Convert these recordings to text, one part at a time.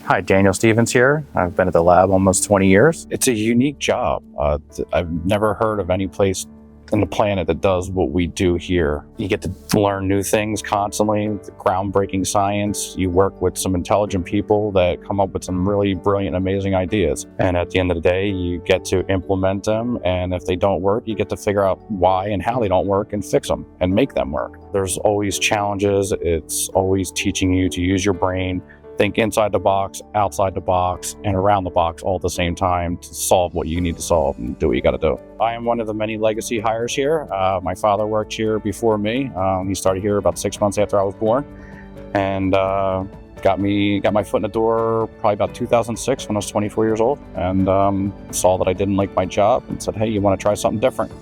Hi, Daniel Stevens here. I've been at the lab almost 20 years. It's a unique job. I've never heard of any place on the planet that does what we do here. You get to learn new things constantly, groundbreaking science. You work with some intelligent people that come up with some really brilliant, amazing ideas. And at the end of the day, you get to implement them. And if they don't work, you get to figure out why and how they don't work and fix them and make them work. There's always challenges. It's always teaching you to use your brain, think inside the box, outside the box, and around the box all at the same time to solve what you need to solve and do what you got to do. I am one of the many legacy hires here. My father worked here before me. He started here about 6 months after I was born, and got my foot in the door probably about 2006 when I was 24 years old, and saw that I didn't like my job and said, "Hey, you want to try something different?"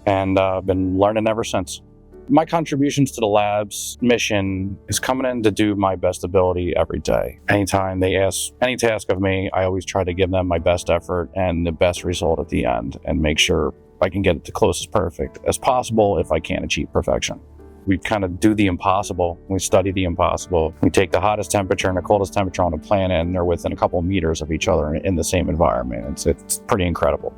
And I've been learning ever since. My contributions to the lab's mission is coming in to do my best ability every day. Anytime they ask any task of me, I always try to give them my best effort and the best result at the end and make sure I can get it to close as perfect as possible if I can't achieve perfection. We kind of do the impossible. We study the impossible. We take the hottest temperature and the coldest temperature on the planet, and they're within a couple of meters of each other in the same environment. It's pretty incredible.